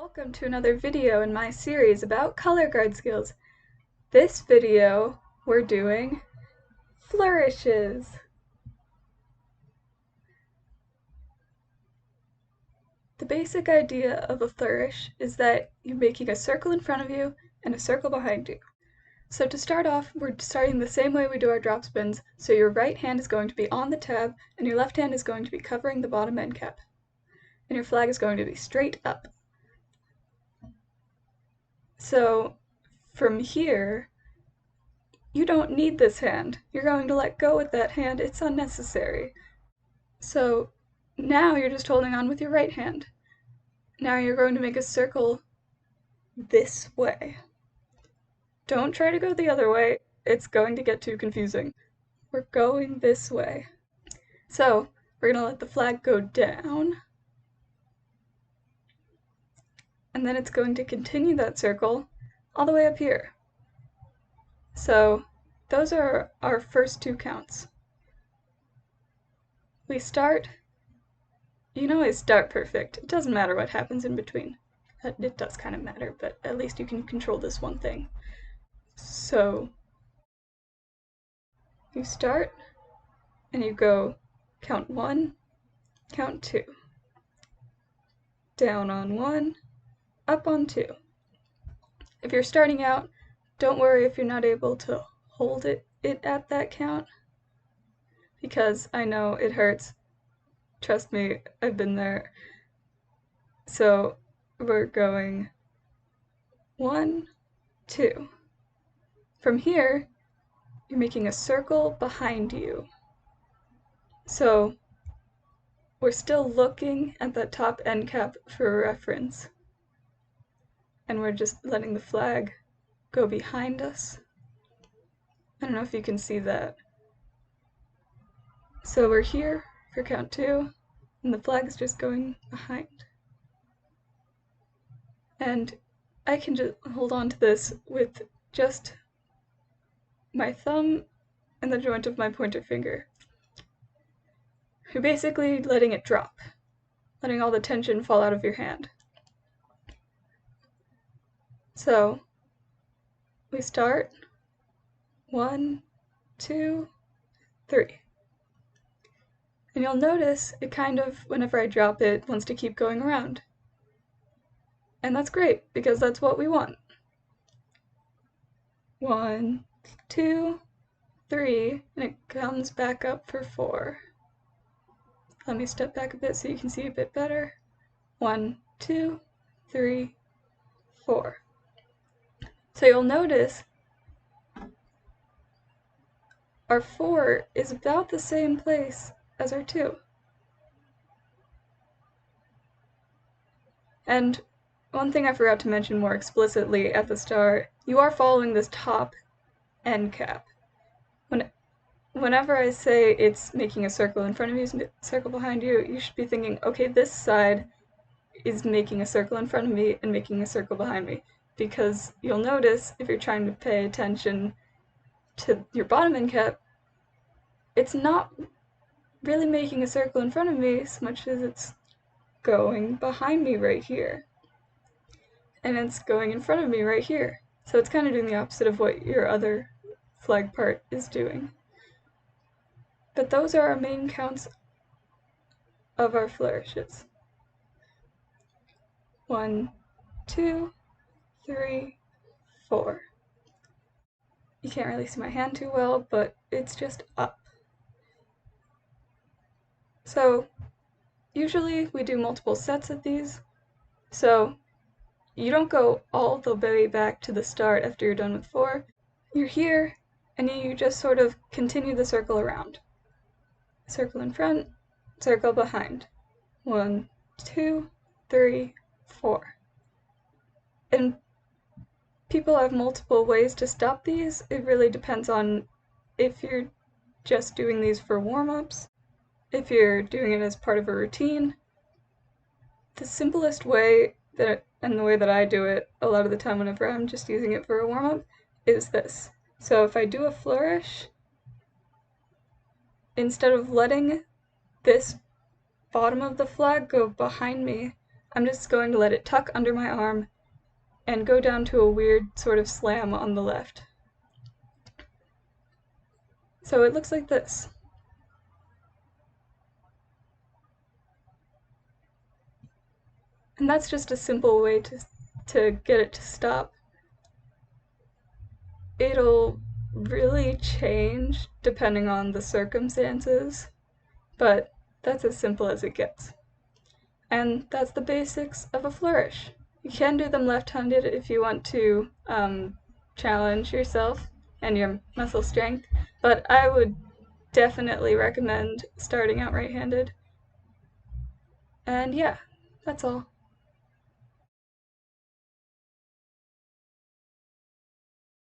Welcome to another video in my series about color guard skills. This video, we're doing flourishes. The basic idea of a flourish is that you're making a circle in front of you and a circle behind you. So to start off, we're starting the same way we do our drop spins, so your right hand is going to be on the tab and your left hand is going to be covering the bottom end cap. And your flag is going to be straight up. So from here, you don't need this hand. You're going to let go with that hand. It's unnecessary. So now you're just holding on with your right hand. Now you're going to make a circle this way. Don't try to go the other way. It's going to get too confusing. We're going this way. So we're going to let the flag go down. And then it's going to continue that circle all the way up here. So those are our first two counts. We start, you can always start perfect. It doesn't matter what happens in between. It does kind of matter, but at least you can control this one thing. So you start and you go count 1, count 2. Down on 1, up on 2. If you're starting out, don't worry if you're not able to hold it at that count, because I know it hurts. Trust me, I've been there. So we're going 1, 2. From here, you're making a circle behind you. So we're still looking at that top end cap for reference. And we're just letting the flag go behind us. I don't know if you can see that. So we're here for count 2, and the flag's just going behind. And I can just hold on to this with just my thumb and the joint of my pointer finger. You're basically letting it drop, letting all the tension fall out of your hand. So we start 1, 2, 3. And you'll notice it kind of, whenever I drop it, wants to keep going around. And that's great, because that's what we want. 1, 2, 3, and it comes back up for 4. Let me step back a bit so you can see a bit better. 1, 2, 3, 4. So you'll notice our 4 is about the same place as our 2. And one thing I forgot to mention more explicitly at the start, you are following this top end cap. Whenever I say it's making a circle in front of you, circle behind you, you should be thinking, okay, this side is making a circle in front of me and making a circle behind me. Because you'll notice, if you're trying to pay attention to your bottom end cap, it's not really making a circle in front of me as much as it's going behind me right here. And it's going in front of me right here. So it's kind of doing the opposite of what your other flag part is doing. But those are our main counts of our flourishes. 1, 2, 3, 4. You can't really see my hand too well, but it's just up. So usually we do multiple sets of these, so you don't go all the way back to the start after you're done with 4. You're here, and you just sort of continue the circle around. Circle in front, circle behind. 1, 2, 3, 4. And people have multiple ways to stop these. It really depends on if you're just doing these for warm-ups, if you're doing it as part of a routine. The simplest way and the way that I do it a lot of the time whenever I'm just using it for a warm-up is this. So if I do a flourish, instead of letting this bottom of the flag go behind me, I'm just going to let it tuck under my arm and go down to a weird sort of slam on the left. So it looks like this. And that's just a simple way to get it to stop. It'll really change depending on the circumstances, but that's as simple as it gets. And that's the basics of a flourish. You can do them left-handed if you want to challenge yourself and your muscle strength, but I would definitely recommend starting out right-handed. And yeah, that's all.